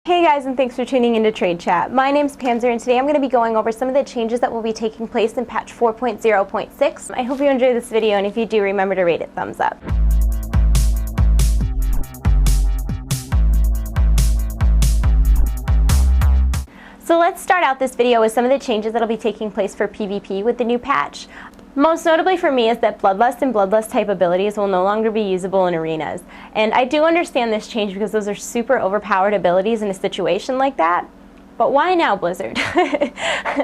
Hey guys, and thanks for tuning into TradeChat. My name's Panzer, and today I'm going to be going over some of the changes that will be taking place in patch 4.0.6. I hope you enjoy this video, and if you do, remember to rate it thumbs up. So let's start out this video with some of the changes that will be taking place for PvP with the new patch. Most notably for me is that Bloodlust and Bloodlust type abilities will no longer be usable in arenas. And I do understand this change because those are super overpowered abilities in a situation like that. But why now, Blizzard?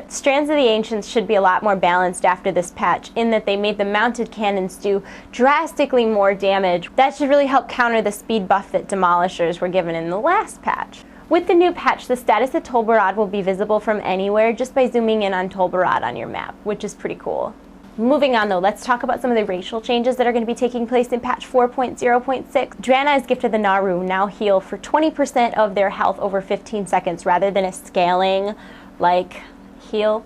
Strands of the Ancients should be a lot more balanced after this patch in that they made the mounted cannons do drastically more damage. That should really help counter the speed buff that Demolishers were given in the last patch. With the new patch, the status of Tolbarad will be visible from anywhere just by zooming in on Tolbarad on your map, which is pretty cool. Moving on though, let's talk about some of the racial changes that are going to be taking place in patch 4.0.6. Draenei's Gift of the Naaru now heal for 20% of their health over 15 seconds rather than a scaling like heal.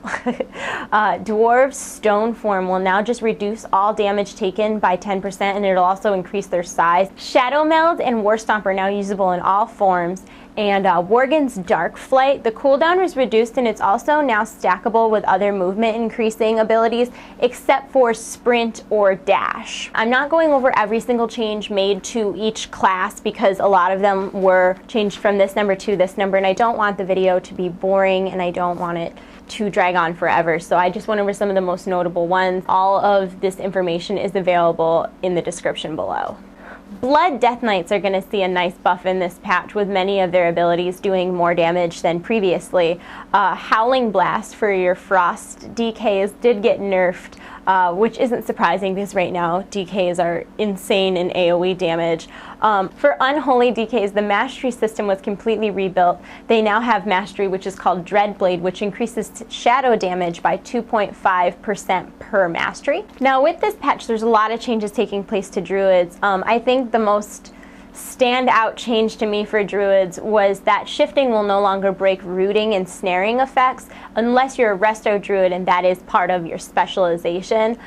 Dwarves Stone Form will now just reduce all damage taken by 10%, and it'll also increase their size. Shadow Meld and War Stomp are now usable in all forms. And Worgen's Dark Flight, the cooldown is reduced and it's also now stackable with other movement increasing abilities except for Sprint or Dash. I'm not going over every single change made to each class because a lot of them were changed from this number to this number, and I don't want the video to be boring and I don't want it to drag on forever. So I just went over some of the most notable ones. All of this information is available in the description below. Blood Death Knights are going to see a nice buff in this patch with many of their abilities doing more damage than previously. Howling Blast for your Frost DKs did get nerfed, which isn't surprising because right now DKs are insane in AoE damage. For Unholy DKs, the Mastery system was completely rebuilt. They now have Mastery, which is called Dreadblade, which increases shadow damage by 2.5% per Mastery. Now with this patch, there's a lot of changes taking place to Druids. I think the most standout change to me for Druids was that shifting will no longer break rooting and snaring effects unless you're a Resto Druid and that is part of your specialization.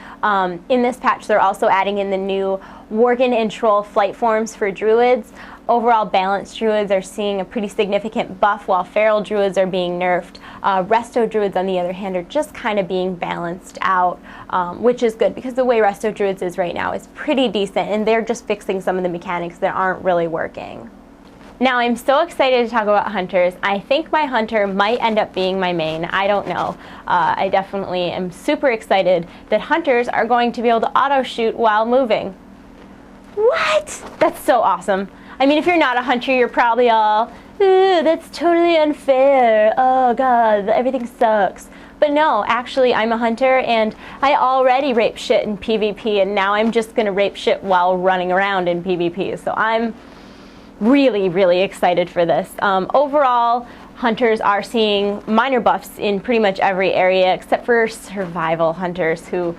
In this patch, they're also adding in the new Worgen and Troll flight forms for Druids. Overall, balanced Druids are seeing a pretty significant buff while Feral Druids are being nerfed. Resto Druids, on the other hand, are just kind of being balanced out, which is good because the way Resto Druids is right now is pretty decent, and they're just fixing some of the mechanics that aren't really working. Now, I'm so excited to talk about Hunters. I think my Hunter might end up being my main. I don't know. I definitely am super excited that Hunters are going to be able to auto-shoot while moving. What? That's so awesome. I mean, if you're not a hunter, you're probably all, ooh, that's totally unfair. Oh god, everything sucks. But no, actually, I'm a hunter and I already rape shit in PvP, and now I'm just gonna rape shit while running around in PvP. So I'm really, really excited for this. Overall, hunters are seeing minor buffs in pretty much every area except for survival hunters who,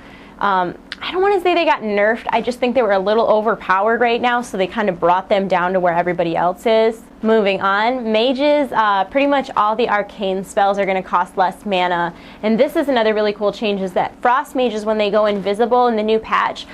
I don't want to say they got nerfed, I just think they were a little overpowered right now, so they kind of brought them down to where everybody else is. Moving on, mages, pretty much all the arcane spells are going to cost less mana, and this is another really cool change, is that frost mages, when they go invisible in the new patch,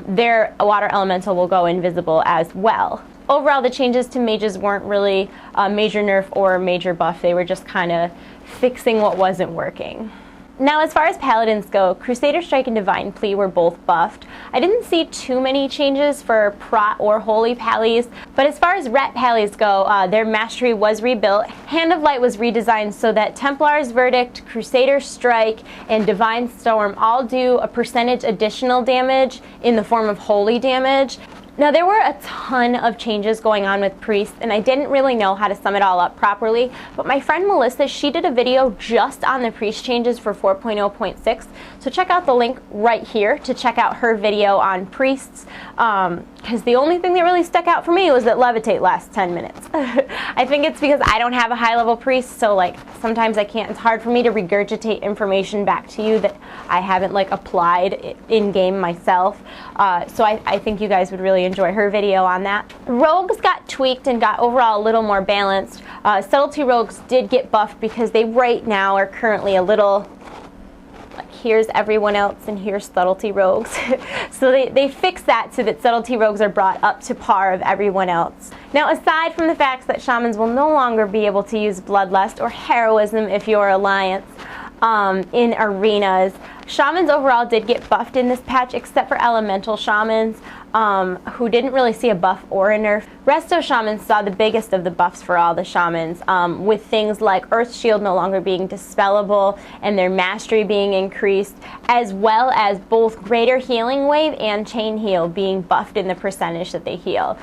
their water elemental will go invisible as well. Overall, the changes to mages weren't really a major nerf or a major buff, they were just kind of fixing what wasn't working. Now, as far as Paladins go, Crusader Strike and Divine Plea were both buffed. I didn't see too many changes for Prot or Holy Pallies, but as far as Ret Pallies go, their Mastery was rebuilt. Hand of Light was redesigned so that Templar's Verdict, Crusader Strike, and Divine Storm all do a percentage additional damage in the form of holy damage. Now, there were a ton of changes going on with priests, and I didn't really know how to sum it all up properly, but my friend Melissa, she did a video just on the priest changes for 4.0.6, so check out the link right here to check out her video on priests, because the only thing that really stuck out for me was that Levitate lasts 10 minutes. I think it's because I don't have a high-level priest, so like sometimes I can't, it's hard for me to regurgitate information back to you that I haven't like applied in-game myself, so I think you guys would really enjoy her video on that. Rogues got tweaked and got overall a little more balanced. Subtlety Rogues did get buffed because they right now are currently a little here's everyone else and here's subtlety rogues. So they fixed that so that subtlety rogues are brought up to par of everyone else. Now, aside from the fact that shamans will no longer be able to use bloodlust or heroism if you're Alliance in arenas, shamans overall did get buffed in this patch, except for elemental shamans, who didn't really see a buff or a nerf. Resto shamans saw the biggest of the buffs for all the shamans, with things like Earth Shield no longer being dispellable and their mastery being increased, as well as both Greater Healing Wave and Chain Heal being buffed in the percentage that they heal.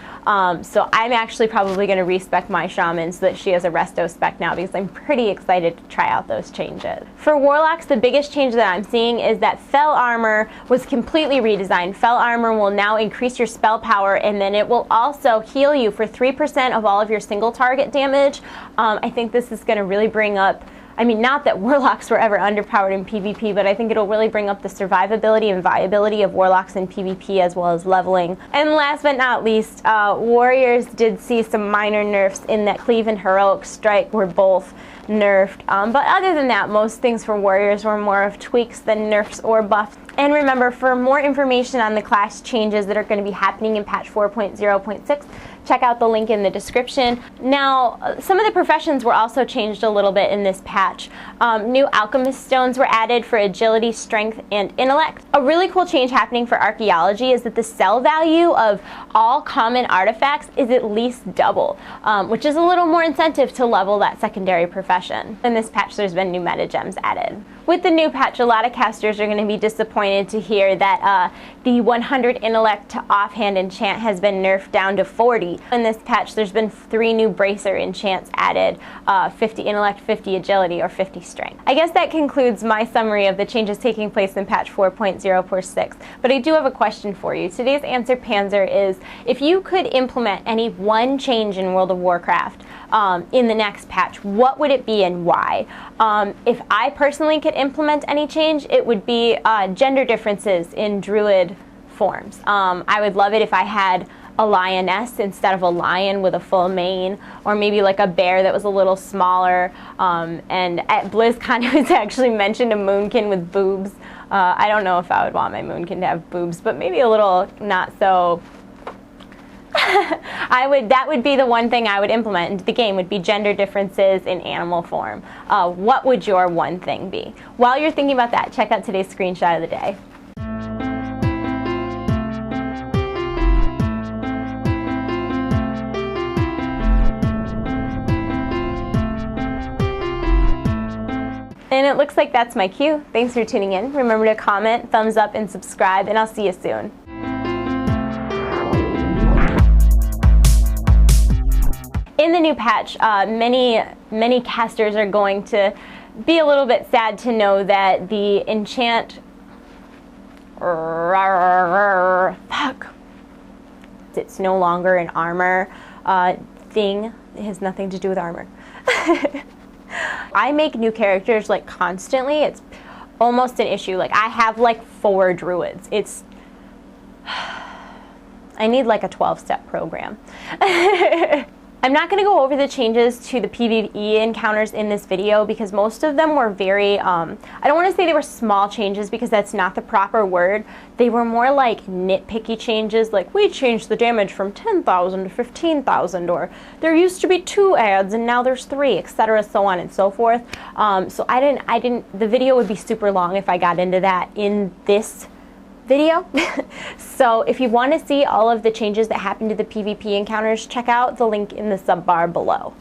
So I'm actually probably going to respec my shaman so that she has a Resto spec now, because I'm pretty excited to try out those changes. For Warlocks, the biggest change that I'm seeing is that Fel Armor was completely redesigned. Fel Armor will now increase your spell power, and then it will also heal you for 3% of all of your single target damage. I think this is going to really bring up, I mean, not that Warlocks were ever underpowered in PvP, but I think it'll really bring up the survivability and viability of Warlocks in PvP, as well as leveling. And last but not least, Warriors did see some minor nerfs in that Cleave and Heroic Strike were both nerfed. But other than that, most things for Warriors were more of tweaks than nerfs or buffs. And remember, for more information on the class changes that are going to be happening in patch 4.0.6, check out the link in the description. Now, some of the professions were also changed a little bit in this patch. New alchemist stones were added for agility, strength, and intellect. A really cool change happening for archaeology is that the sell value of all common artifacts is at least double, which is a little more incentive to level that secondary profession. In this patch, there's been new meta gems added. With the new patch, a lot of casters are going to be disappointed to hear that the 100 intellect to offhand enchant has been nerfed down to 40. In this patch, there's been 3 new bracer enchants added, 50 intellect, 50 agility, or 50 strength. I guess that concludes my summary of the changes taking place in patch 4.0.6, but I do have a question for you. Today's answer, Panzer, is if you could implement any one change in World of Warcraft in the next patch, what would it be and why? If I personally could implement any change, it would be gender differences in Druid forms. I would love it if I had a lioness instead of a lion with a full mane, or maybe like a bear that was a little smaller. And at BlizzCon it was actually mentioned a moonkin with boobs. I don't know if I would want my moonkin to have boobs, but maybe a little not so. That would be the one thing I would implement into the game, would be gender differences in animal form. What would your one thing be? While you're thinking about that, check out today's screenshot of the day. And it looks like that's my cue. Thanks for tuning in. Remember to comment, thumbs up, and subscribe, and I'll see you soon. In the new patch, many casters are going to be a little bit sad to know that the enchant it's no longer an armor thing. It has nothing to do with armor. I make new characters like constantly. It's almost an issue. Like I have like 4 druids. I need like a 12-step program. I'm not going to go over the changes to the PvE encounters in this video because most of them were very, I don't want to say they were small changes because that's not the proper word. They were more like nitpicky changes, like we changed the damage from 10,000 to 15,000, or there used to be 2 ads and now there's 3, etc., so on and so forth. So the video would be super long if I got into that in this video. So if you want to see all of the changes that happened to the PvP encounters, check out the link in the sub bar below.